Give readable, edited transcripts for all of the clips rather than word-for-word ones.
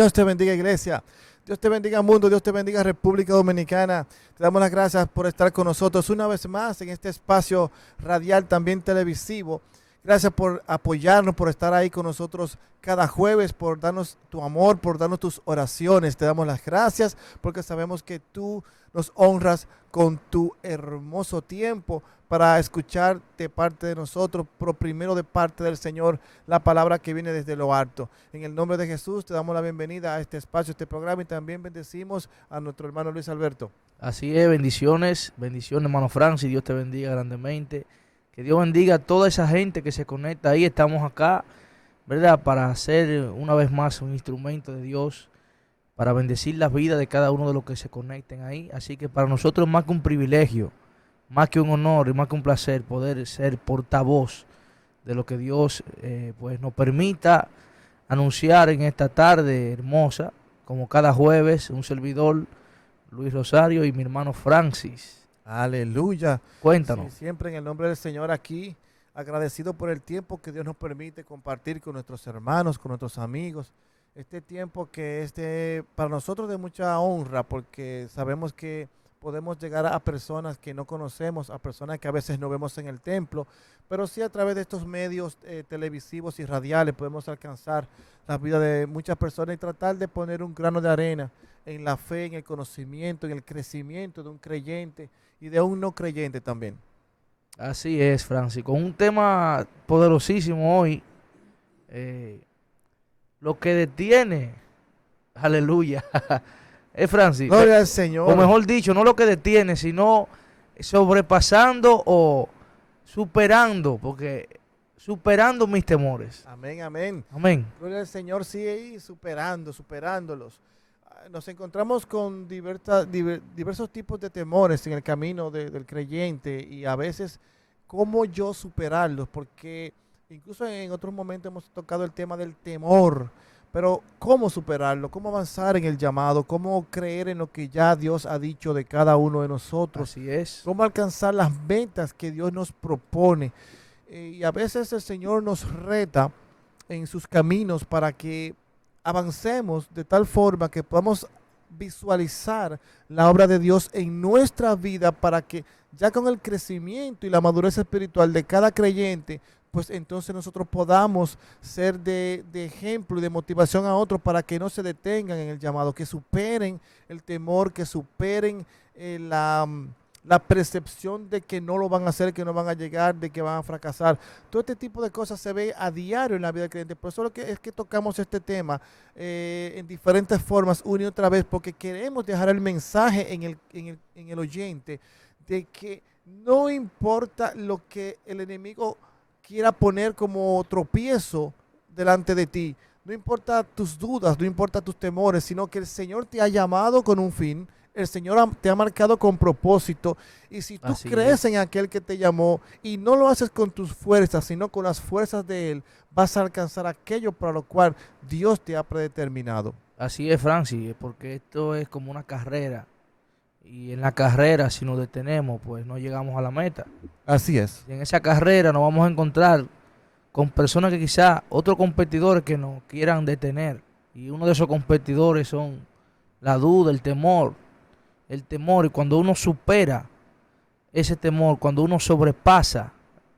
Dios te bendiga, iglesia. Dios te bendiga, mundo. Dios te bendiga, República Dominicana. Te damos las gracias por estar con nosotros una vez más en este espacio radial, también televisivo. Gracias por apoyarnos, por estar ahí con nosotros cada jueves, por darnos tu amor, por darnos tus oraciones. Te damos las gracias porque sabemos que tú nos honras con tu hermoso tiempo para escuchar de parte de nosotros, pero primero de parte del Señor, la palabra que viene desde lo alto. En el nombre de Jesús te damos la bienvenida a este espacio, a este programa, y también bendecimos a nuestro hermano Luis Alberto. Así es, bendiciones, bendiciones, hermano Francis, Dios te bendiga grandemente. Que Dios bendiga a toda esa gente que se conecta ahí. Estamos acá, ¿verdad? Para hacer una vez más un instrumento de Dios, para bendecir la vida de cada uno de los que se conecten ahí. Así que para nosotros es más que un privilegio, más que un honor y más que un placer poder ser portavoz de lo que Dios pues nos permita anunciar en esta tarde hermosa, como cada jueves, un servidor, Luis Rosario, y mi hermano Francis. Aleluya. Cuéntanos. Sí, siempre en el nombre del Señor aquí, agradecido por el tiempo que Dios nos permite compartir con nuestros hermanos, con nuestros amigos. Este tiempo que es para nosotros de mucha honra, porque sabemos que podemos llegar a personas que no conocemos, a personas que a veces no vemos en el templo, pero sí a través de estos medios televisivos y radiales podemos alcanzar la vida de muchas personas y tratar de poner un grano de arena en la fe, en el conocimiento, en el crecimiento de un creyente y de un no creyente también. Así es, Francis, con un tema poderosísimo hoy, lo que detiene, aleluya, es Francis, Gloria al o Señor. mejor dicho, no lo que detiene, sino sobrepasando o superando, porque superando mis temores. Amén, amén. Amén. Gloria al Señor, sí, superándolos. Nos encontramos con diversos tipos de temores en el camino del creyente, y a veces cómo yo superarlos, porque incluso en otros momentos hemos tocado el tema del temor, pero cómo superarlo, cómo avanzar en el llamado, cómo creer en lo que ya Dios ha dicho de cada uno de nosotros, Así es. cómo alcanzar las metas que Dios nos propone. Y a veces el Señor nos reta en sus caminos para que avancemos de tal forma que podamos visualizar la obra de Dios en nuestra vida, para que ya con el crecimiento y la madurez espiritual de cada creyente, pues entonces nosotros podamos ser de ejemplo y de motivación a otros para que no se detengan en el llamado, que superen el temor, que superen la percepción de que no lo van a hacer, que no van a llegar, de que van a fracasar. Todo este tipo de cosas se ve a diario en la vida del creyente. Por eso es que tocamos este tema en diferentes formas una y otra vez, porque queremos dejar el mensaje en el oyente de que no importa lo que el enemigo quiera poner como tropiezo delante de ti, no importa tus dudas, no importa tus temores, sino que el Señor te ha llamado con un fin. El Señor te ha marcado con propósito, y si tú Así crees es. en aquel que te llamó y no lo haces con tus fuerzas, sino con las fuerzas de Él, vas a alcanzar aquello para lo cual Dios te ha predeterminado. Así es, Francis, porque esto es como una carrera. Y en la carrera, si nos detenemos, pues no llegamos a la meta. Así es. Y en esa carrera nos vamos a encontrar con personas que quizá, otros competidores que nos quieran detener. Y uno de esos competidores son la duda, el temor. El temor, y cuando uno supera ese temor, cuando uno sobrepasa,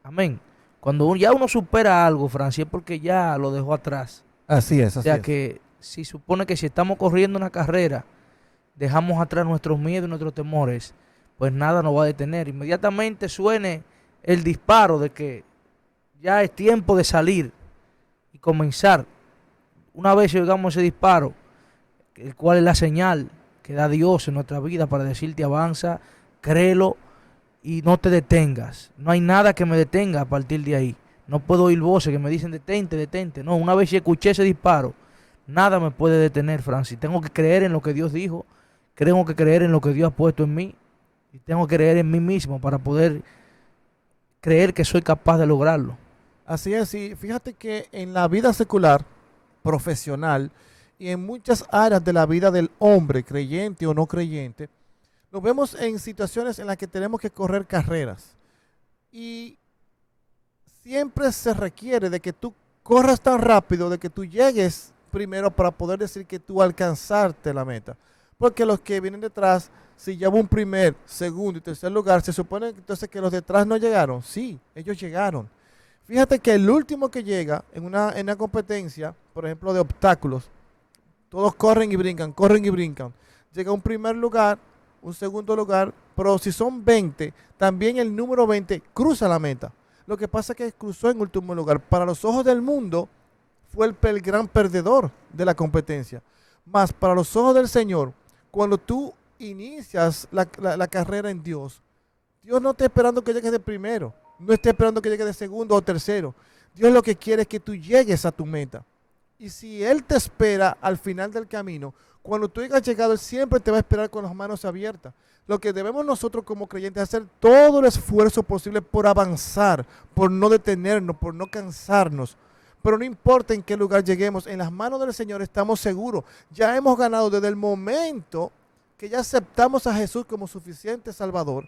amén. Cuando ya uno supera algo, Francis, es porque ya lo dejó atrás. Así es, O así sea es. que si supone que si estamos corriendo una carrera, dejamos atrás nuestros miedos y nuestros temores, pues nada nos va a detener. Inmediatamente suene el disparo de que ya es tiempo de salir y comenzar. Una vez llegamos a ese disparo, el cual es la señal que da Dios en nuestra vida para decirte avanza, créelo y no te detengas. No hay nada que me detenga a partir de ahí. No puedo oír voces que me dicen detente, detente. No, una vez que escuché ese disparo, nada me puede detener, Francis. Tengo que creer en lo que Dios dijo, tengo que creer en lo que Dios ha puesto en mí, y tengo que creer en mí mismo para poder creer que soy capaz de lograrlo. Así es, y fíjate que en la vida secular, profesional, y en muchas áreas de la vida del hombre, creyente o no creyente, nos vemos en situaciones en las que tenemos que correr carreras. Y siempre se requiere de que tú corras tan rápido, de que tú llegues primero para poder decir que tú alcanzaste la meta. Porque los que vienen detrás, si ya hubo un primer, segundo y tercer lugar, se supone entonces que los detrás no llegaron. Sí, ellos llegaron. Fíjate que el último que llega en una competencia, por ejemplo, de obstáculos, todos corren y brincan, corren y brincan. Llega un primer lugar, un segundo lugar, pero si son 20, también el número 20 cruza la meta. Lo que pasa es que cruzó en último lugar. Para los ojos del mundo, fue el gran perdedor de la competencia. Más para los ojos del Señor, cuando tú inicias la carrera en Dios, Dios no está esperando que llegues de primero, no está esperando que llegues de segundo o tercero. Dios lo que quiere es que tú llegues a tu meta. Y si Él te espera al final del camino, cuando tú hayas llegado, Él siempre te va a esperar con las manos abiertas. Lo que debemos nosotros como creyentes es hacer todo el esfuerzo posible por avanzar, por no detenernos, por no cansarnos. Pero no importa en qué lugar lleguemos, en las manos del Señor estamos seguros. Ya hemos ganado desde el momento que ya aceptamos a Jesús como suficiente Salvador.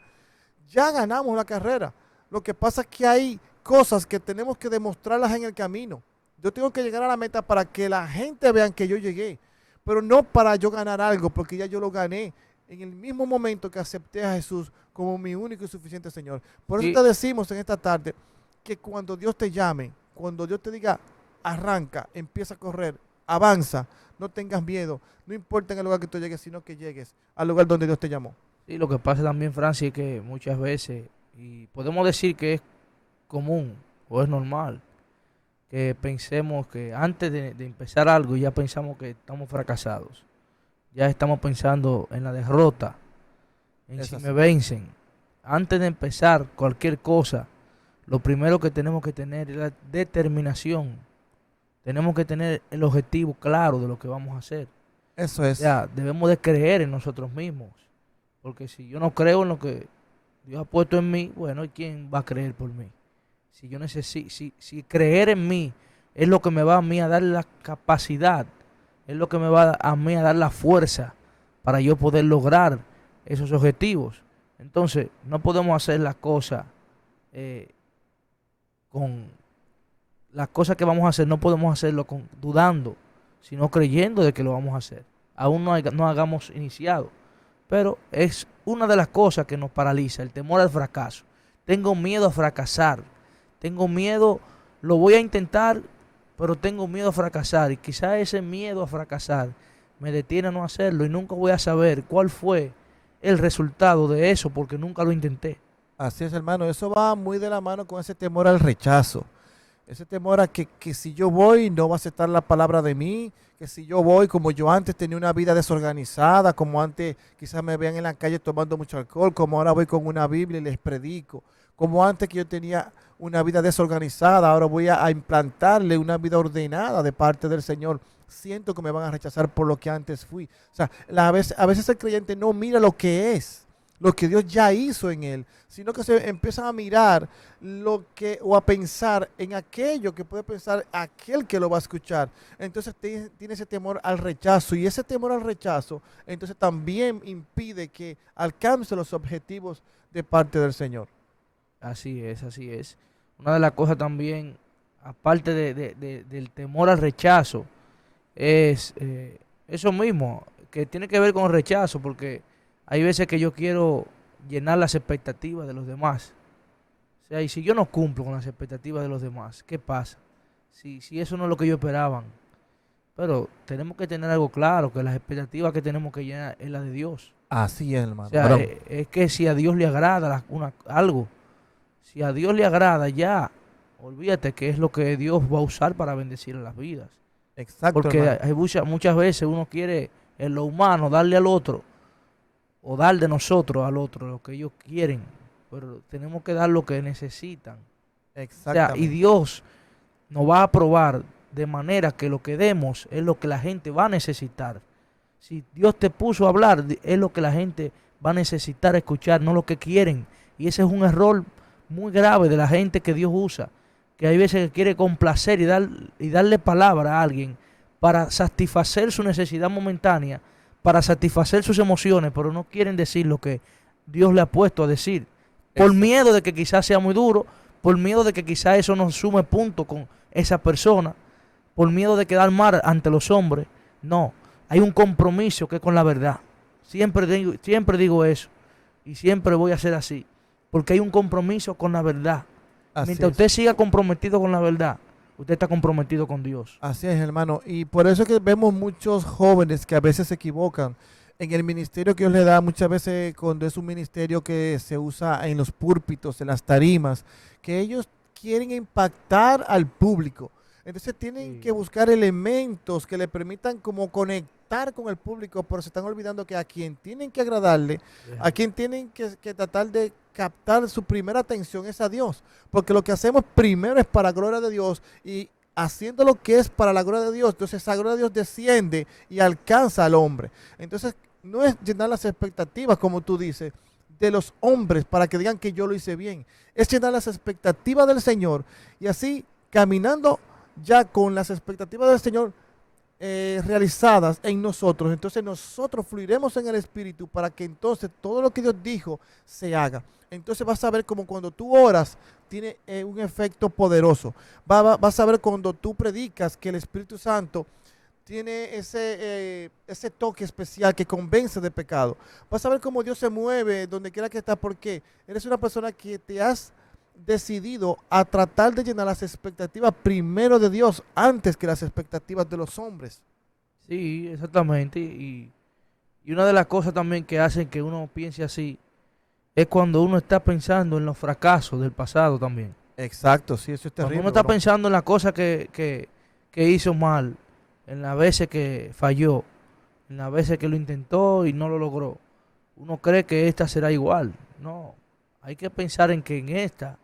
Ya ganamos la carrera. Lo que pasa es que hay cosas que tenemos que demostrarlas en el camino. Yo tengo que llegar a la meta para que la gente vea que yo llegué, pero no para yo ganar algo, porque ya yo lo gané en el mismo momento que acepté a Jesús como mi único y suficiente Señor. Por eso te decimos en esta tarde que cuando Dios te llame, cuando Dios te diga, arranca, empieza a correr, avanza, no tengas miedo, no importa en el lugar que tú llegues, sino que llegues al lugar donde Dios te llamó. Sí, lo que pasa también, Francis, es que muchas veces, y podemos decir que es común o es normal, que pensemos que antes de empezar algo ya pensamos que estamos fracasados. Ya estamos pensando en la derrota, en si me vencen. Antes de empezar cualquier cosa, lo primero que tenemos que tener es la determinación. Tenemos que tener el objetivo claro de lo que vamos a hacer. Eso es. Ya, debemos de creer en nosotros mismos. Porque si yo no creo en lo que Dios ha puesto en mí, bueno, ¿y quién va a creer por mí? Si yo necesito, si creer en mí es lo que me va a mí a dar la capacidad, es lo que me va a mí a dar la fuerza para yo poder lograr esos objetivos. Entonces, no podemos hacer las cosas con las cosas que vamos a hacer, no podemos hacerlo dudando, sino creyendo de que lo vamos a hacer. Aún no hagamos iniciado. Pero es una de las cosas que nos paraliza, el temor al fracaso. Tengo miedo a fracasar. Tengo miedo, lo voy a intentar, pero tengo miedo a fracasar. Y quizá ese miedo a fracasar me detiene a no hacerlo y nunca voy a saber cuál fue el resultado de eso porque nunca lo intenté. Así es, hermano. Eso va muy de la mano con ese temor al rechazo. Ese temor a que si yo voy no va a aceptar la palabra de mí, que si yo voy como yo antes tenía una vida desorganizada, como antes quizás me vean en la calle tomando mucho alcohol, como ahora voy con una Biblia y les predico, como antes que yo tenía una vida desorganizada, ahora voy a implantarle una vida ordenada de parte del Señor. Siento que me van a rechazar por lo que antes fui. O sea, a veces el creyente no mira lo que es, lo que Dios ya hizo en él, sino que se empieza a mirar o a pensar en aquello que puede pensar aquel que lo va a escuchar. Entonces tiene ese temor al rechazo, y ese temor al rechazo entonces también impide que alcance los objetivos de parte del Señor. Así es, así es. Una de las cosas también, aparte del temor al rechazo, es eso mismo, que tiene que ver con el rechazo, porque hay veces que yo quiero llenar las expectativas de los demás. O sea, y si yo no cumplo con las expectativas de los demás, ¿qué pasa? Si eso no es lo que ellos esperaban. Pero tenemos que tener algo claro, que las expectativas que tenemos que llenar es la de Dios. Así es, hermano. O sea, es que si a Dios le agrada algo, si a Dios le agrada ya, olvídate que es lo que Dios va a usar para bendecir a las vidas. Exacto. Porque hay muchas veces uno quiere en lo humano darle al otro, o dar de nosotros al otro lo que ellos quieren, pero tenemos que dar lo que necesitan. Exactamente. O sea, y Dios nos va a probar de manera que lo que demos es lo que la gente va a necesitar. Si Dios te puso a hablar, es lo que la gente va a necesitar escuchar, no lo que quieren. Y ese es un error muy grave de la gente que Dios usa, que hay veces que quiere complacer y darle palabra a alguien para satisfacer su necesidad momentánea, para satisfacer sus emociones, pero no quieren decir lo que Dios le ha puesto a decir. Por miedo de que quizás sea muy duro, por miedo de que quizás eso no sume punto con esa persona, por miedo de quedar mal ante los hombres. No, hay un compromiso que es con la verdad. Siempre digo eso y siempre voy a ser así, porque hay un compromiso con la verdad. Así Mientras es. usted siga comprometido con la verdad, usted está comprometido con Dios. Así es, hermano. Y por eso es que vemos muchos jóvenes que a veces se equivocan en el ministerio que Dios le da, muchas veces cuando es un ministerio que se usa en los púlpitos, en las tarimas, que ellos quieren impactar al público. Entonces tienen Sí. que buscar elementos que le permitan como conectar con el público, pero se están olvidando que a quien tienen que agradarle, a quien tienen que tratar de captar su primera atención es a Dios. Porque lo que hacemos primero es para gloria de Dios y haciendo lo que es para la gloria de Dios, entonces esa gloria de Dios desciende y alcanza al hombre. Entonces no es llenar las expectativas, como tú dices, de los hombres para que digan que yo lo hice bien. Es llenar las expectativas del Señor y así caminando ya con las expectativas del Señor realizadas en nosotros, entonces nosotros fluiremos en el Espíritu para que entonces todo lo que Dios dijo se haga. Entonces vas a ver como cuando tú oras tiene un efecto poderoso. Vas a ver cuando tú predicas que el Espíritu Santo tiene ese toque especial que convence de pecado. Vas a ver cómo Dios se mueve donde quiera que estás, porque eres una persona que te has decidido a tratar de llenar las expectativas primero de Dios antes que las expectativas de los hombres. Sí, exactamente. Y una de las cosas también que hacen que uno piense así es cuando uno está pensando en los fracasos del pasado también. Exacto, sí, eso es Cuando terrible, uno está bro. pensando en las cosas que hizo mal, en las veces que falló, en las veces que lo intentó y no lo logró, uno cree que esta será igual. No, hay que pensar en que en esta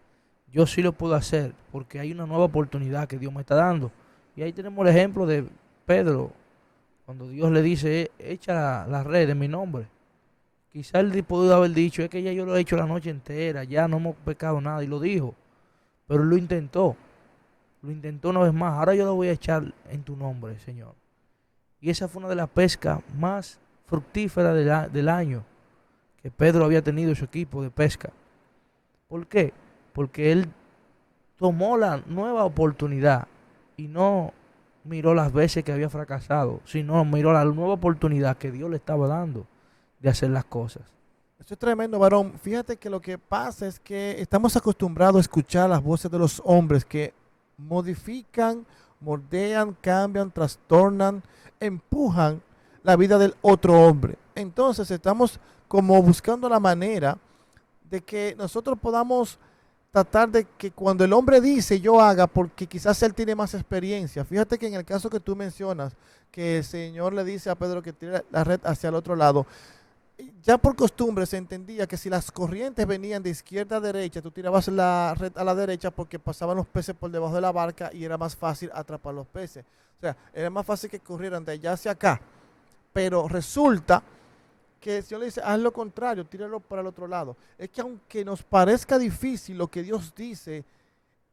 yo sí lo puedo hacer, porque hay una nueva oportunidad que Dios me está dando. Y ahí tenemos el ejemplo de Pedro, cuando Dios le dice, echa la red en mi nombre. Quizá él pudo haber dicho, es que ya yo lo he hecho la noche entera, ya no hemos pecado nada, y lo dijo. Pero él lo intentó una vez más, ahora yo lo voy a echar en tu nombre, Señor. Y esa fue una de las pescas más fructíferas del año que Pedro había tenido en su equipo de pesca. ¿Por qué? Porque él tomó la nueva oportunidad y no miró las veces que había fracasado, sino miró la nueva oportunidad que Dios le estaba dando de hacer las cosas. Eso es tremendo, varón. Fíjate que lo que pasa es que estamos acostumbrados a escuchar las voces de los hombres que modifican, moldean, cambian, trastornan, empujan la vida del otro hombre. Entonces estamos como buscando la manera de que nosotros podamos tratar de que cuando el hombre dice yo haga, porque quizás él tiene más experiencia. Fíjate que en el caso que tú mencionas, que el Señor le dice a Pedro que tire la red hacia el otro lado, ya por costumbre se entendía que si las corrientes venían de izquierda a derecha, tú tirabas la red a la derecha porque pasaban los peces por debajo de la barca y era más fácil atrapar los peces. O sea, era más fácil que corrieran de allá hacia acá. Pero resulta que el Señor le dice, haz lo contrario, tíralo para el otro lado. Es que aunque nos parezca difícil lo que Dios dice,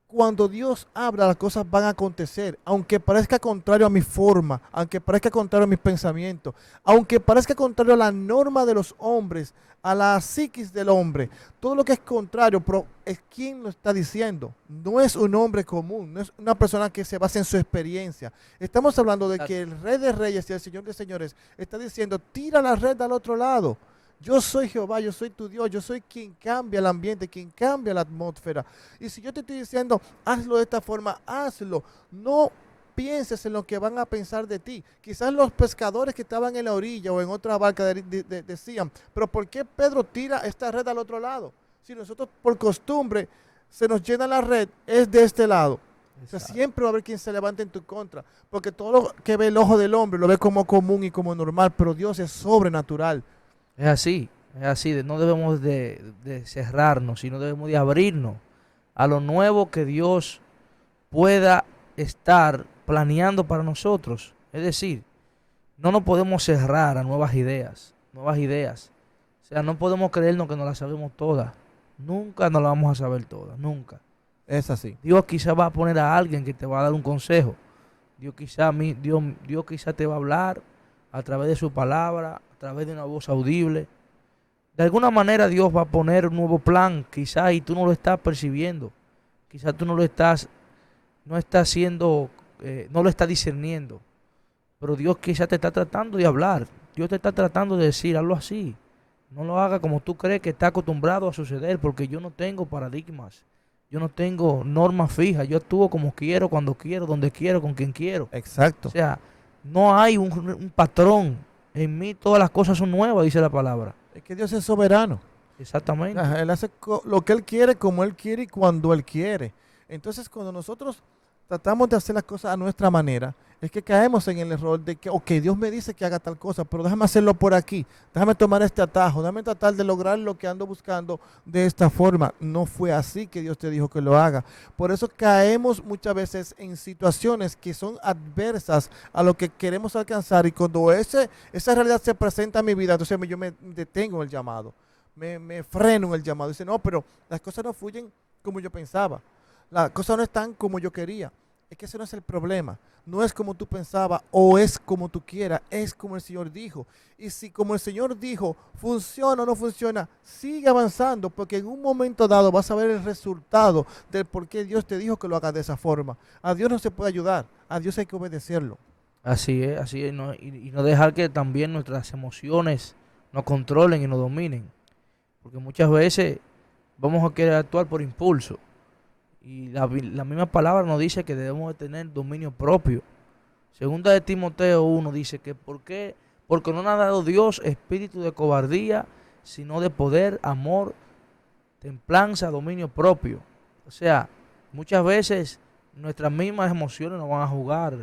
cuando Dios habla, las cosas van a acontecer, aunque parezca contrario a mi forma, aunque parezca contrario a mis pensamientos, aunque parezca contrario a la norma de los hombres, a la psiquis del hombre, todo lo que es contrario, pero es quien lo está diciendo. No es un hombre común, no es una persona que se basa en su experiencia. Estamos hablando de que el Rey de Reyes y el Señor de Señores está diciendo, tira la red al otro lado. Yo soy Jehová, yo soy tu Dios, yo soy quien cambia el ambiente, quien cambia la atmósfera. Y si yo te estoy diciendo, hazlo de esta forma, hazlo. No pienses en lo que van a pensar de ti. Quizás los pescadores que estaban en la orilla o en otra barca decían, pero ¿por qué Pedro tira esta red al otro lado? Si nosotros por costumbre se nos llena la red, es de este lado. O sea, siempre va a haber quien se levante en tu contra, porque todo lo que ve el ojo del hombre lo ve como común y como normal, pero Dios es sobrenatural. Es así, no debemos de cerrarnos, sino debemos de abrirnos a lo nuevo que Dios pueda estar planeando para nosotros. Es decir, no nos podemos cerrar a nuevas ideas. O sea, no podemos creernos que nos las sabemos todas. Nunca nos las vamos a saber todas, nunca. Es así. Dios quizá va a poner a alguien que te va a dar un consejo. Dios quizá te va a hablar a través de su palabra, a través de una voz audible. De alguna manera Dios va a poner un nuevo plan, quizás, y tú no lo estás percibiendo. Quizás tú no estás siendo no lo está discerniendo. Pero Dios quizás te está tratando de hablar. Dios te está tratando de decir, hazlo así. No lo haga como tú crees que está acostumbrado a suceder, porque yo no tengo paradigmas. Yo no tengo normas fijas. Yo actúo como quiero, cuando quiero, donde quiero, con quien quiero. Exacto. O sea, no hay un patrón. En mí todas las cosas son nuevas, dice la palabra. Es que Dios es soberano. Exactamente. Ajá, Él hace lo que Él quiere, como Él quiere y cuando Él quiere. Entonces, cuando nosotros tratamos de hacer las cosas a nuestra manera, es que caemos en el error de que, ok, Dios me dice que haga tal cosa, pero déjame hacerlo por aquí, déjame tomar este atajo, déjame tratar de lograr lo que ando buscando de esta forma. No fue así que Dios te dijo que lo haga. Por eso caemos muchas veces en situaciones que son adversas a lo que queremos alcanzar, y cuando esa realidad se presenta en mi vida, entonces yo me detengo en el llamado, me freno en el llamado. Dice, no, pero las cosas no fluyen como yo pensaba, las cosas no están como yo quería. Es que ese no es el problema. No es como tú pensabas o es como tú quieras, es como el Señor dijo. Y si como el Señor dijo, funciona o no funciona, sigue avanzando, porque en un momento dado vas a ver el resultado del por qué Dios te dijo que lo hagas de esa forma. A Dios no se puede ayudar, a Dios hay que obedecerlo. Así es, y no dejar que también nuestras emociones nos controlen y nos dominen. Porque muchas veces vamos a querer actuar por impulso. Y la misma palabra nos dice que debemos de tener dominio propio. Segunda de Timoteo 1 dice que porque no nos ha dado Dios espíritu de cobardía, sino de poder, amor, templanza, dominio propio. O sea, muchas veces nuestras mismas emociones nos van a jugar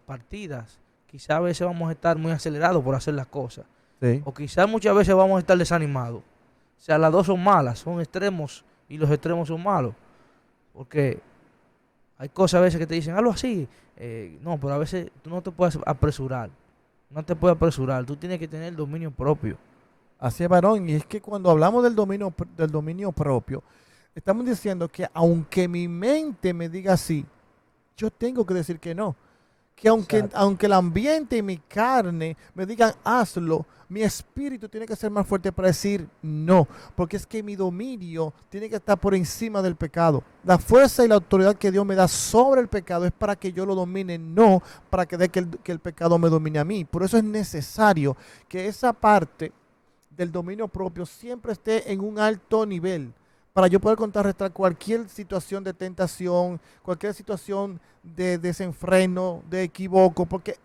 partidas. Quizás a veces vamos a estar muy acelerados por hacer las cosas. Sí. O quizás muchas veces vamos a estar desanimados. O sea, las dos son malas, son extremos y los extremos son malos. Porque hay cosas a veces que te dicen, hazlo así. No, pero a veces tú no te puedes apresurar. No te puedes apresurar. Tú tienes que tener dominio propio. Así es, varón. Y es que cuando hablamos del dominio propio, estamos diciendo que aunque mi mente me diga sí, yo tengo que decir que no. Que Exacto. aunque el ambiente y mi carne me digan hazlo, mi espíritu tiene que ser más fuerte para decir no, porque es que mi dominio tiene que estar por encima del pecado. La fuerza y la autoridad que Dios me da sobre el pecado es para que yo lo domine, no para que que el pecado me domine a mí. Por eso es necesario que esa parte del dominio propio siempre esté en un alto nivel, para yo poder contrarrestar cualquier situación de tentación, cualquier situación de desenfreno, de equivoco, porque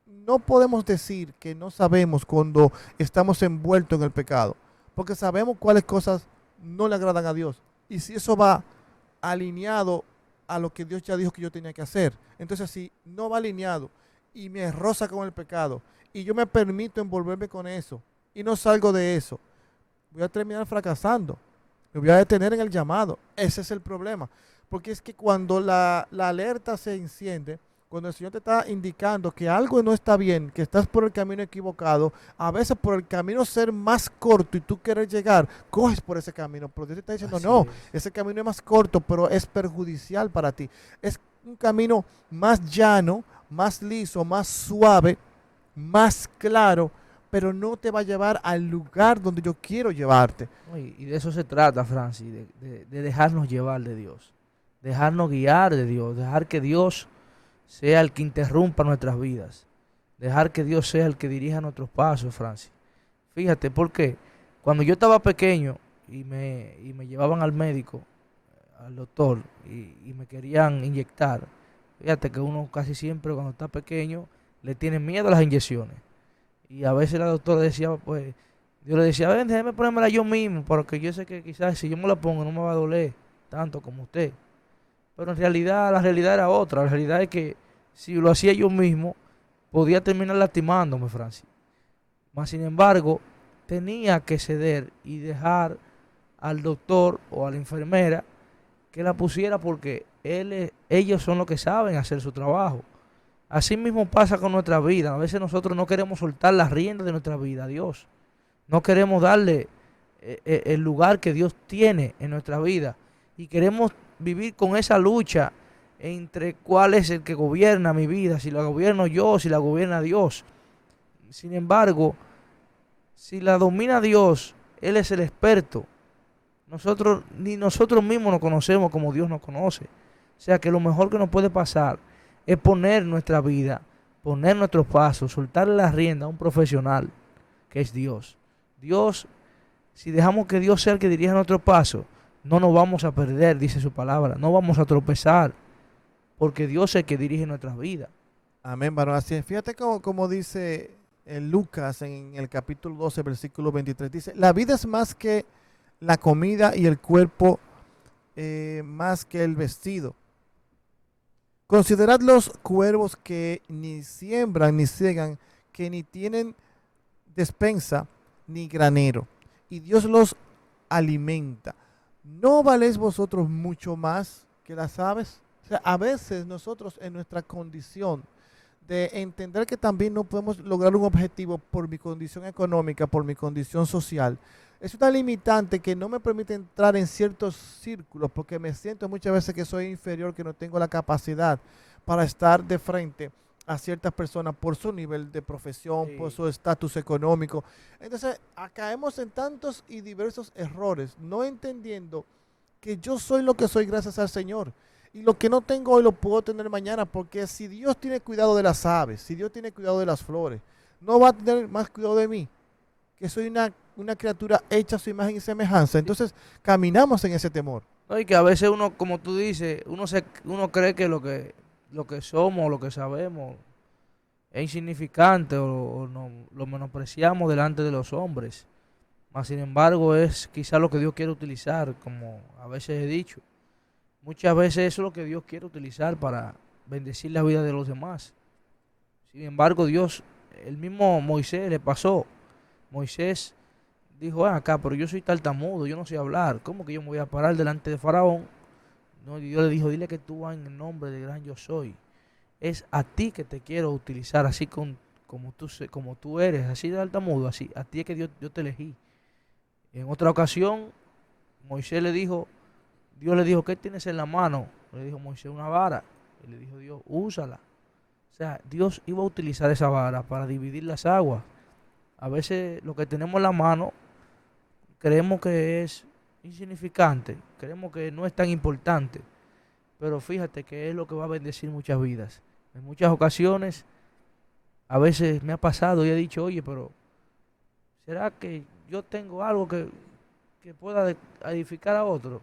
no podemos decir que no sabemos cuando estamos envueltos en el pecado, porque sabemos cuáles cosas no le agradan a Dios. Y si eso va alineado a lo que Dios ya dijo que yo tenía que hacer, entonces si no va alineado y me roza con el pecado y yo me permito envolverme con eso y no salgo de eso, voy a terminar fracasando. Me voy a detener en el llamado. Ese es el problema. Porque es que cuando la alerta se enciende, cuando el Señor te está indicando que algo no está bien, que estás por el camino equivocado, a veces por el camino ser más corto y tú querer llegar, coges por ese camino. Pero Dios te está diciendo, Así no, es. ese camino es más corto, pero es perjudicial para ti. Es un camino más llano, más liso, más suave, más claro, pero no te va a llevar al lugar donde yo quiero llevarte. ¿No? Y de eso se trata, Francis, de dejarnos llevar de Dios, dejarnos guiar de Dios, dejar que Dios sea el que interrumpa nuestras vidas, dejar que Dios sea el que dirija nuestros pasos, Francis. Fíjate, porque cuando yo estaba pequeño y me llevaban al médico, al doctor, y me querían inyectar, fíjate que uno casi siempre cuando está pequeño le tiene miedo a las inyecciones. Y a veces la doctora decía, pues, yo le decía, ven, déjeme ponérmela yo mismo, porque yo sé que quizás si yo me la pongo no me va a doler tanto como usted. Pero en realidad, la realidad era otra. La realidad es que si lo hacía yo mismo, podía terminar lastimándome, Francis. Mas, sin embargo, tenía que ceder y dejar al doctor o a la enfermera que la pusiera porque ellos son los que saben hacer su trabajo. Así mismo pasa con nuestra vida. A veces nosotros no queremos soltar las riendas de nuestra vida a Dios. No queremos darle el lugar que Dios tiene en nuestra vida. Y queremos vivir con esa lucha entre cuál es el que gobierna mi vida. Si la gobierno yo, si la gobierna Dios. Sin embargo, si la domina Dios, Él es el experto. Ni nosotros mismos nos conocemos como Dios nos conoce. O sea que lo mejor que nos puede pasar es poner nuestra vida, poner nuestros pasos, soltarle la rienda a un profesional que es Dios. Dios, si dejamos que Dios sea el que dirija nuestro paso, no nos vamos a perder, dice su palabra, no vamos a tropezar, porque Dios es el que dirige nuestras vidas. Amén, varón. Así es. Fíjate como dice en Lucas en el capítulo 12, versículo 23. Dice, la vida es más que la comida y el cuerpo más que el vestido. Considerad los cuervos que ni siembran ni ciegan, que ni tienen despensa ni granero, y Dios los alimenta. ¿No valéis vosotros mucho más que las aves? O sea, a veces nosotros en nuestra condición de entender que también no podemos lograr un objetivo por mi condición económica, por mi condición social, es una limitante que no me permite entrar en ciertos círculos porque me siento muchas veces que soy inferior, que no tengo la capacidad para estar de frente a ciertas personas por su nivel de profesión, por Sí. su estatus económico. Entonces, caemos en tantos y diversos errores, no entendiendo que yo soy lo que soy gracias al Señor. Y lo que no tengo hoy lo puedo tener mañana, porque si Dios tiene cuidado de las aves, si Dios tiene cuidado de las flores, no va a tener más cuidado de mí, que soy una criatura hecha a su imagen y semejanza. Entonces, caminamos en ese temor. No, y que a veces uno, como tú dices, uno cree que lo que somos, lo que sabemos, es insignificante o lo menospreciamos delante de los hombres. Mas sin embargo es quizá lo que Dios quiere utilizar, como a veces he dicho. Muchas veces eso es lo que Dios quiere utilizar para bendecir la vida de los demás. Sin embargo, Dios, el mismo Moisés le pasó. Moisés dijo, acá, pero yo soy tartamudo, yo no sé hablar. ¿Cómo que yo me voy a parar delante de Faraón? No, y Dios le dijo, dile que tú vas en el nombre del gran yo soy. Es a ti que te quiero utilizar, así como tú eres, así de tartamudo, así. A ti es que yo te elegí. En otra ocasión, Moisés le dijo, Dios le dijo, ¿qué tienes en la mano? Le dijo Moisés, una vara. Y le dijo Dios, úsala. O sea, Dios iba a utilizar esa vara para dividir las aguas. A veces lo que tenemos en la mano creemos que es insignificante, creemos que no es tan importante, pero fíjate que es lo que va a bendecir muchas vidas. En muchas ocasiones, a veces me ha pasado y he dicho, oye, pero ¿será que yo tengo algo que pueda edificar a otro?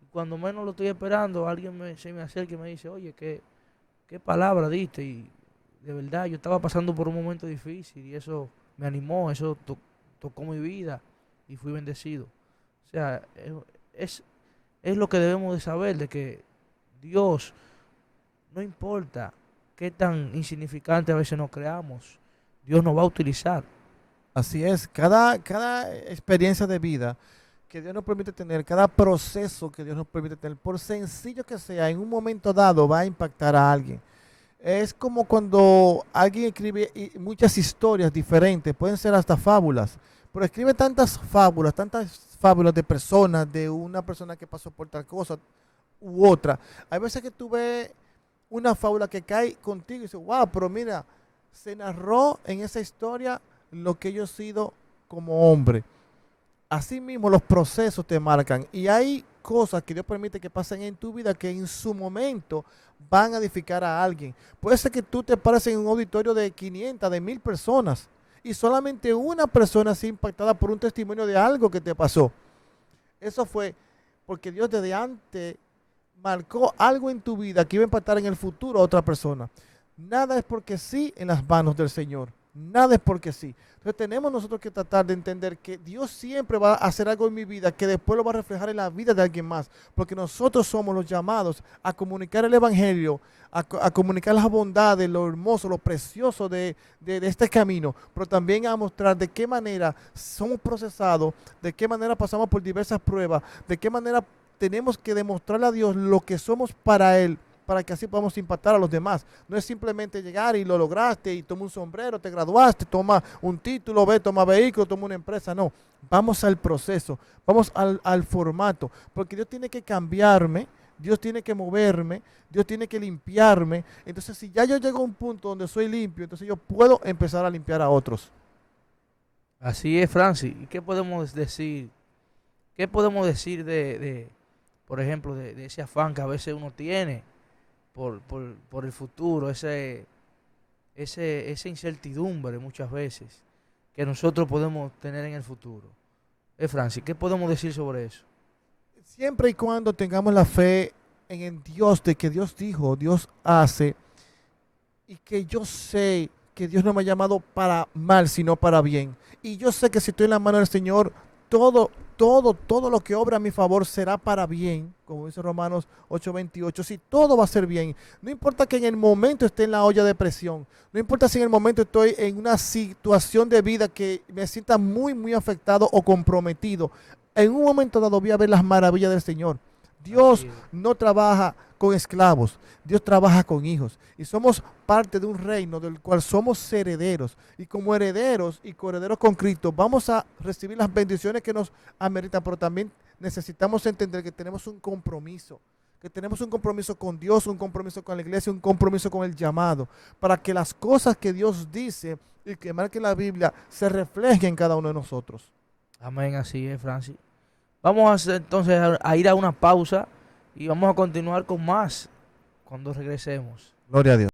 Y cuando menos lo estoy esperando, alguien se me acerca y me dice, oye, qué palabra diste. Y de verdad, yo estaba pasando por un momento difícil y eso me animó, eso tocó mi vida y fui bendecido. O sea, es, es lo que debemos de saber, de que Dios, no importa qué tan insignificante a veces nos creamos, Dios nos va a utilizar. Así es, cada experiencia de vida que Dios nos permite tener, cada proceso que Dios nos permite tener, por sencillo que sea, en un momento dado va a impactar a alguien. Es como cuando alguien escribe muchas historias diferentes, pueden ser hasta fábulas, pero escribe tantas fábulas de personas, de una persona que pasó por tal cosa u otra. Hay veces que tú ves una fábula que cae contigo y dices, wow, pero mira, se narró en esa historia lo que yo he sido como hombre. Asimismo, los procesos te marcan y hay cosas que Dios permite que pasen en tu vida que en su momento van a edificar a alguien. Puede ser que tú te pares en un auditorio de 500, de 1000 personas y solamente una persona sea impactada por un testimonio de algo que te pasó. Eso fue porque Dios desde antes marcó algo en tu vida que iba a impactar en el futuro a otra persona. Nada es porque sí en las manos del Señor. Nada es porque sí. Entonces tenemos nosotros que tratar de entender que Dios siempre va a hacer algo en mi vida que después lo va a reflejar en la vida de alguien más. Porque nosotros somos los llamados a comunicar el Evangelio, a comunicar las bondades, lo hermoso, lo precioso de este camino. Pero también a mostrar de qué manera somos procesados, de qué manera pasamos por diversas pruebas, de qué manera tenemos que demostrarle a Dios lo que somos para Él, para que así podamos impactar a los demás. No es simplemente llegar y lo lograste y toma un sombrero, te graduaste, toma un título, toma vehículo, toma una empresa. No, vamos al proceso, vamos al formato, porque Dios tiene que cambiarme, Dios tiene que moverme, Dios tiene que limpiarme. Entonces, si ya yo llego a un punto donde soy limpio, entonces yo puedo empezar a limpiar a otros. Así es, Francis. ¿Y qué podemos decir? ¿Qué podemos decir por ejemplo, de ese afán que a veces uno tiene por el futuro, esa incertidumbre muchas veces que nosotros podemos tener en el futuro. Francis, ¿qué podemos decir sobre eso? Siempre y cuando tengamos la fe en el Dios, de que Dios dijo, Dios hace, y que yo sé que Dios no me ha llamado para mal, sino para bien. Y yo sé que si estoy en la mano del Señor, todo lo que obra a mi favor será para bien, como dice Romanos 8:28. Si todo va a ser bien, no importa que en el momento esté en la olla de presión, no importa si en el momento estoy en una situación de vida que me sienta muy, muy afectado o comprometido, en un momento dado voy a ver las maravillas del Señor. Dios Así es. no trabaja con esclavos, Dios trabaja con hijos y somos parte de un reino del cual somos herederos, y como herederos y coherederos con Cristo vamos a recibir las bendiciones que nos ameritan, pero también necesitamos entender que tenemos un compromiso con Dios, un compromiso con la iglesia, un compromiso con el llamado, para que las cosas que Dios dice y que marque la Biblia se reflejen en cada uno de nosotros. Amén, así es, Francis. Vamos entonces a ir a una pausa y vamos a continuar con más cuando regresemos. Gloria a Dios.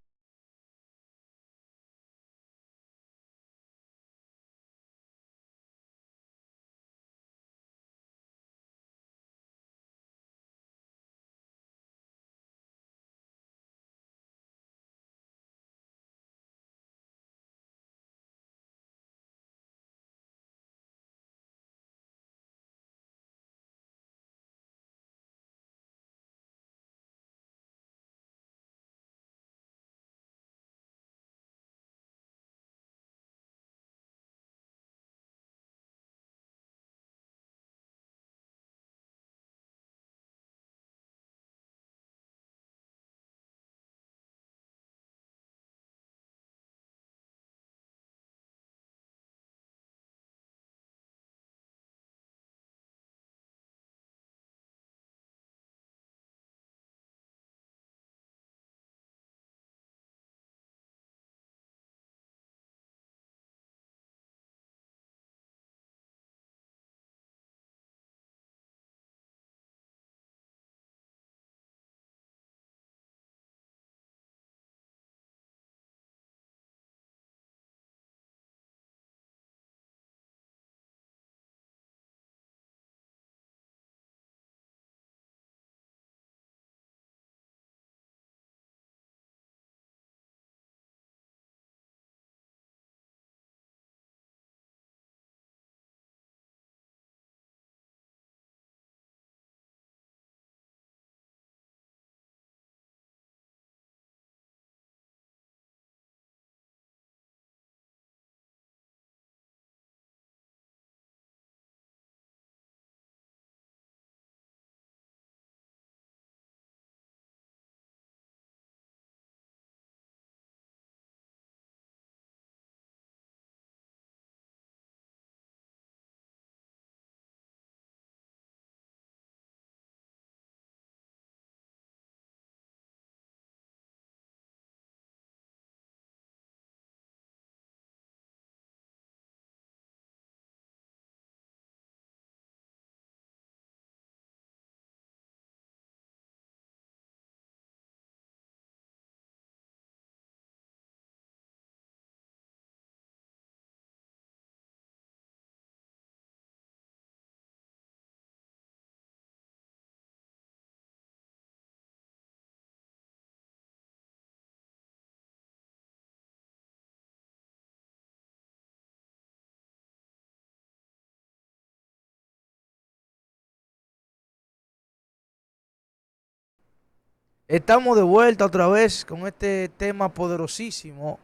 Estamos de vuelta otra vez con este tema poderosísimo.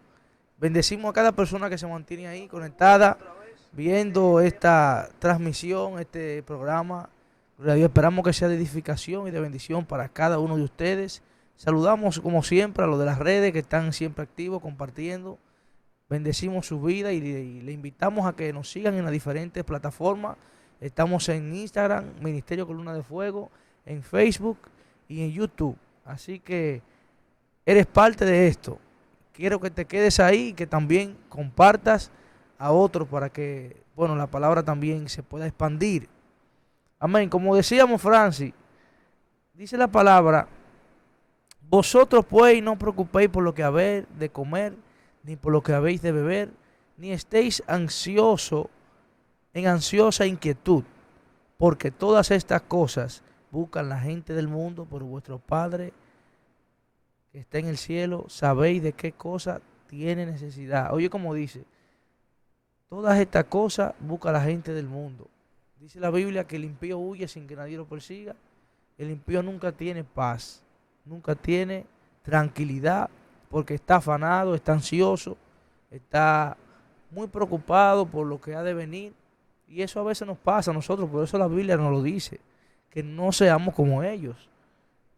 Bendecimos a cada persona que se mantiene ahí conectada, viendo esta transmisión, este programa. Gloria a Dios, esperamos que sea de edificación y de bendición para cada uno de ustedes. Saludamos como siempre a los de las redes que están siempre activos, compartiendo. Bendecimos su vida y le invitamos a que nos sigan en las diferentes plataformas. Estamos en Instagram, Ministerio Columna de Fuego, en Facebook y en YouTube. Así que eres parte de esto. Quiero que te quedes ahí y que también compartas a otros para que, bueno, la palabra también se pueda expandir. Amén. Como decíamos, Francis, dice la palabra, Vosotros pues no os preocupéis por lo que habéis de comer, ni por lo que habéis de beber, ni estéis en ansiosa inquietud, porque todas estas cosas buscan la gente del mundo, pero vuestro Padre que está en el cielo, sabéis de qué cosa tiene necesidad. Oye, como dice, todas estas cosas busca la gente del mundo. Dice la Biblia que el impío huye sin que nadie lo persiga. El impío nunca tiene paz, nunca tiene tranquilidad, porque está afanado, está ansioso, está muy preocupado por lo que ha de venir. Y eso a veces nos pasa a nosotros, por eso la Biblia nos lo dice, que no seamos como ellos.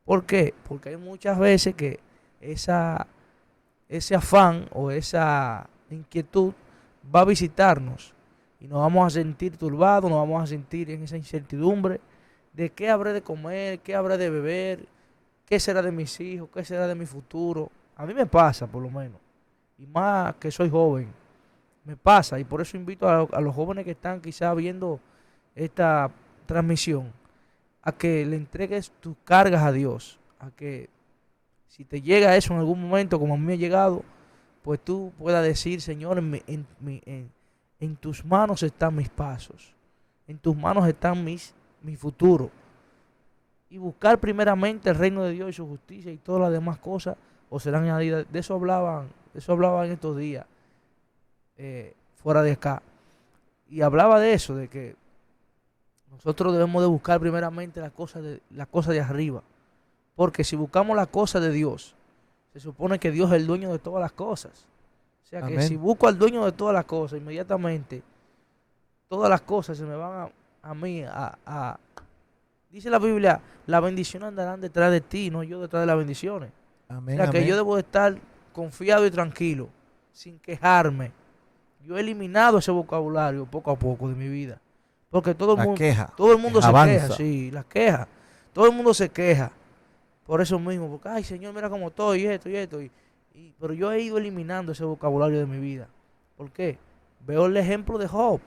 ¿Por qué? Porque hay muchas veces que ese afán o esa inquietud va a visitarnos y nos vamos a sentir turbados, nos vamos a sentir en esa incertidumbre de qué habré de comer, qué habré de beber, qué será de mis hijos, qué será de mi futuro. A mí me pasa, por lo menos, y más que soy joven, me pasa, y por eso invito a los jóvenes que están quizás viendo esta transmisión a que le entregues tus cargas a Dios, a que si te llega eso en algún momento, como a mí me ha llegado, pues tú puedas decir, Señor, en tus manos están mis pasos, en tus manos están mi futuro. Y buscar primeramente el reino de Dios y su justicia y todas las demás cosas o serán añadidas. De eso hablaban estos días fuera de acá. Y hablaba de eso, de que nosotros debemos de buscar primeramente las cosas de arriba. Porque si buscamos las cosas de Dios, se supone que Dios es el dueño de todas las cosas. O sea que si busco al dueño de todas las cosas, inmediatamente todas las cosas se me van a mí dice la Biblia, las bendiciones andarán detrás de ti, no yo detrás de las bendiciones. Amén, o sea que amén. yo debo de estar confiado y tranquilo, sin quejarme. Yo he eliminado ese vocabulario poco a poco de mi vida. Porque todo el mundo se queja, sí, las quejas. Todo el mundo se queja. Por eso mismo, porque, ay Señor, mira cómo estoy, y esto, y esto. Pero yo he ido eliminando ese vocabulario de mi vida. ¿Por qué? Veo el ejemplo de Job.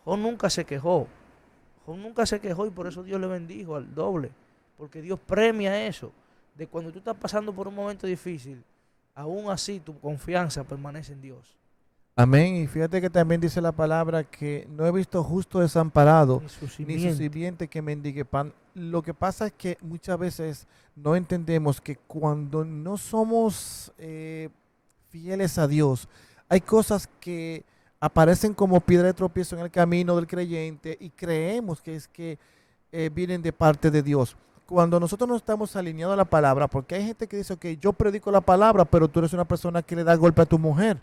Job nunca se quejó. Job nunca se quejó y por eso Dios le bendijo al doble. Porque Dios premia eso. De cuando tú estás pasando por un momento difícil, aún así tu confianza permanece en Dios. Amén. Y fíjate que también dice la palabra que no he visto justo desamparado, Ni ni su sirviente que mendigue pan. Lo que pasa es que muchas veces no entendemos que cuando no somos fieles a Dios, hay cosas que aparecen como piedra de tropiezo en el camino del creyente y creemos que es que vienen de parte de Dios. Cuando nosotros no estamos alineados a la palabra, porque hay gente que dice, ok, yo predico la palabra, pero tú eres una persona que le da golpe a tu mujer.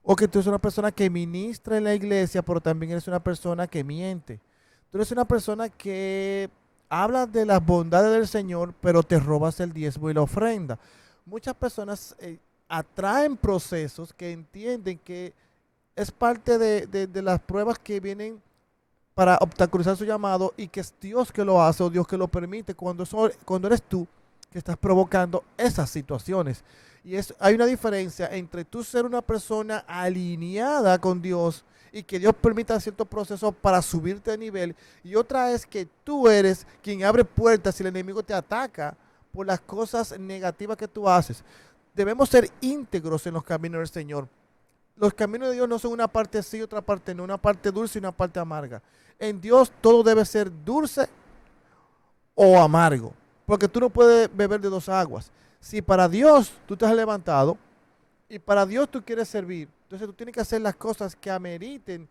O que tú eres una persona que ministra en la iglesia, pero también eres una persona que miente. Tú eres una persona que habla de las bondades del Señor, pero te robas el diezmo y la ofrenda. Muchas personas atraen procesos que entienden que es parte de las pruebas que vienen para obstaculizar su llamado y que es Dios que lo hace o Dios que lo permite cuando eres tú que estás provocando esas situaciones. Y hay una diferencia entre tú ser una persona alineada con Dios y que Dios permita ciertos procesos para subirte de nivel. Y otra es que tú eres quien abre puertas y el enemigo te ataca por las cosas negativas que tú haces. Debemos ser íntegros en los caminos del Señor. Los caminos de Dios no son una parte sí y otra parte no, una parte dulce y una parte amarga. En Dios todo debe ser dulce o amargo, porque tú no puedes beber de dos aguas. Si para Dios tú te has levantado y para Dios tú quieres servir, entonces tú tienes que hacer las cosas que ameriten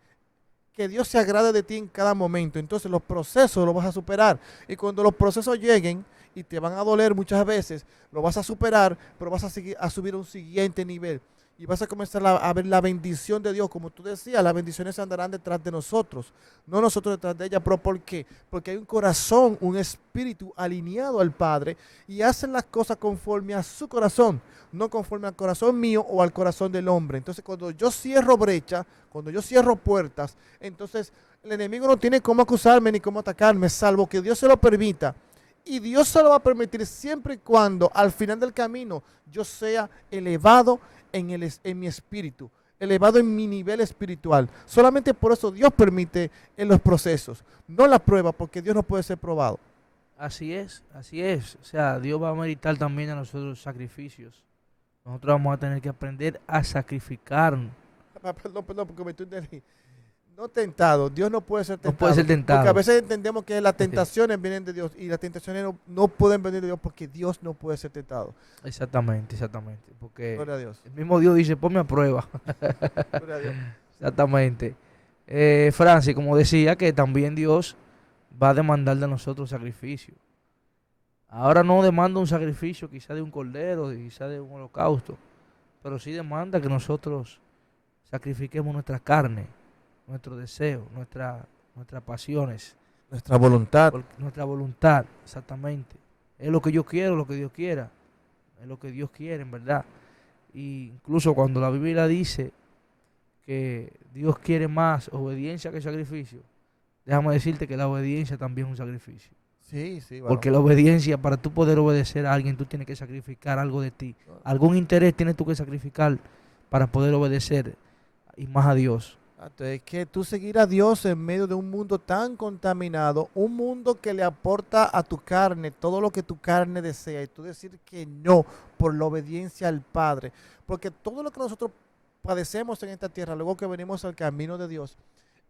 que Dios se agrade de ti en cada momento. Entonces los procesos los vas a superar. Y cuando los procesos lleguen y te van a doler muchas veces, lo vas a superar, pero vas a subir a un siguiente nivel. Y vas a comenzar a ver la bendición de Dios. Como tú decías, las bendiciones andarán detrás de nosotros, no nosotros detrás de ella. ¿Pero por qué? Porque hay un corazón, un espíritu alineado al Padre y hacen las cosas conforme a su corazón, no conforme al corazón mío o al corazón del hombre. Entonces, cuando yo cierro brecha, cuando yo cierro puertas, entonces el enemigo no tiene cómo acusarme ni cómo atacarme, salvo que Dios se lo permita. Y Dios se lo va a permitir siempre y cuando al final del camino yo sea elevado en mi espíritu, elevado en mi nivel espiritual. Solamente por eso Dios permite en los procesos, no la prueba, porque Dios no puede ser probado. Así es, así es. O sea, Dios va a meditar también a nosotros sacrificios. Nosotros vamos a tener que aprender a sacrificarnos. Perdón, porque me estoy entendiendo. No tentado, Dios no puede ser No tentado. puede ser Porque a tentado. veces entendemos que las tentaciones vienen de Dios y las tentaciones no pueden venir de Dios porque Dios no puede ser tentado. Exactamente, exactamente. Porque Gloria a Dios. el mismo Dios dice, ponme a prueba. Gloria a Dios. Exactamente. Francis, como decía, que también Dios va a demandar de nosotros sacrificio. Ahora no demanda un sacrificio quizá de un cordero, quizá de un holocausto, pero sí demanda que nosotros sacrifiquemos nuestra carne, nuestro deseo, nuestras pasiones, Nuestra voluntad. nuestra voluntad, exactamente. Es lo que yo quiero, lo que Dios quiera, es lo que Dios quiere, en verdad. Y incluso cuando la Biblia dice que Dios quiere más obediencia que sacrificio, déjame decirte que la obediencia también es un sacrificio. Sí, bueno. Porque la obediencia, para tú poder obedecer a alguien, tú tienes que sacrificar algo de ti. Algún interés tienes tú que sacrificar para poder obedecer y más a Dios. Es que tú seguir a Dios en medio de un mundo tan contaminado, un mundo que le aporta a tu carne todo lo que tu carne desea, y tú decir que no por la obediencia al Padre. Porque todo lo que nosotros padecemos en esta tierra, luego que venimos al camino de Dios,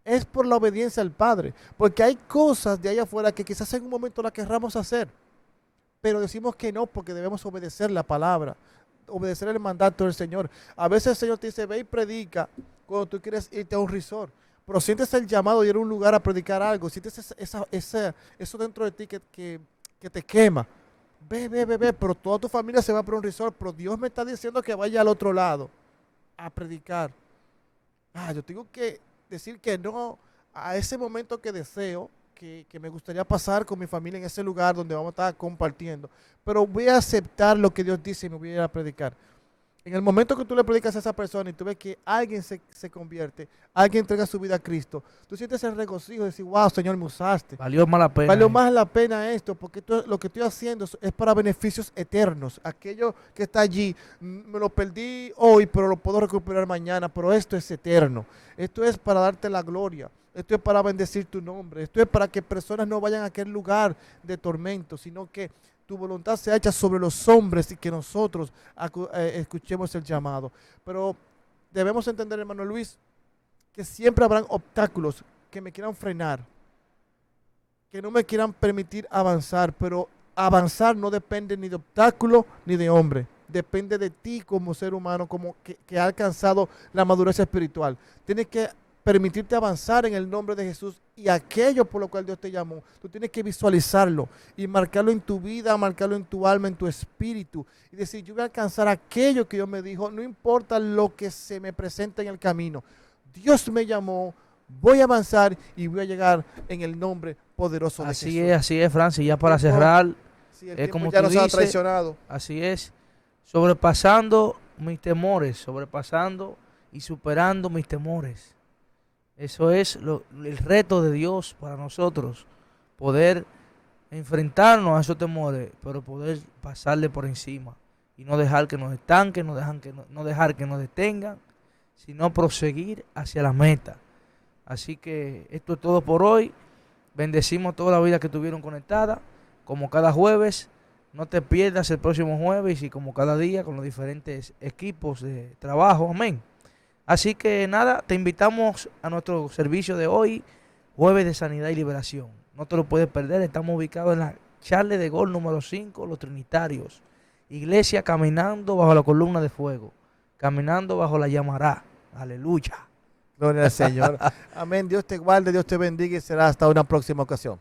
es por la obediencia al Padre. Porque hay cosas de allá afuera que quizás en un momento las querramos hacer, pero decimos que no porque debemos obedecer la palabra, obedecer el mandato del Señor. A veces el Señor te dice, ve y predica cuando tú quieres irte a un resort, pero sientes el llamado de ir a un lugar a predicar algo, sientes eso dentro de ti que te quema. Ve, pero toda tu familia se va para un resort, pero Dios me está diciendo que vaya al otro lado a predicar. Yo tengo que decir que no a ese momento que deseo, que me gustaría pasar con mi familia en ese lugar donde vamos a estar compartiendo, pero voy a aceptar lo que Dios dice y me voy a ir a predicar. En el momento que tú le predicas a esa persona y tú ves que alguien se convierte, alguien entrega su vida a Cristo, tú sientes el regocijo de decir, wow, Señor, me usaste. Valió más la pena. Valió más la pena esto, porque lo que estoy haciendo es para beneficios eternos. Aquello que está allí, me lo perdí hoy, pero lo puedo recuperar mañana, pero esto es eterno. Esto es para darte la gloria. Esto es para bendecir tu nombre. Esto es para que personas no vayan a aquel lugar de tormento, sino que tu voluntad sea hecha sobre los hombres y que nosotros escuchemos el llamado. Pero debemos entender, hermano Luis, que siempre habrán obstáculos que me quieran frenar, que no me quieran permitir avanzar, pero avanzar no depende ni de obstáculo ni de hombre. Depende de ti como ser humano, como que ha alcanzado la madurez espiritual. Tienes que permitirte avanzar en el nombre de Jesús y aquello por lo cual Dios te llamó. Tú tienes que visualizarlo y marcarlo en tu vida, marcarlo en tu alma, en tu espíritu y decir, yo voy a alcanzar aquello que Dios me dijo, no importa lo que se me presenta en el camino. Dios me llamó, voy a avanzar y voy a llegar en el nombre poderoso de Jesús. Así es, Francis. Ya para cerrar, Sí, el es tiempo como ya tú nos ha dices, traicionado. así es, sobrepasando mis temores, sobrepasando y superando mis temores. Eso es el reto de Dios para nosotros, poder enfrentarnos a esos temores, pero poder pasarle por encima y no dejar que nos estanquen, no dejar que nos detengan, sino proseguir hacia la meta. Así que esto es todo por hoy. Bendecimos toda la vida que estuvieron conectadas, como cada jueves. No te pierdas el próximo jueves y como cada día con los diferentes equipos de trabajo. Amén. Así que nada, te invitamos a nuestro servicio de hoy, jueves de sanidad y liberación. No te lo puedes perder, estamos ubicados en la Charles de Gaulle número 5, Los Trinitarios. Iglesia caminando bajo la columna de fuego, caminando bajo la llamará. Aleluya. Gloria al Señor. Amén. Dios te guarde, Dios te bendiga y será hasta una próxima ocasión.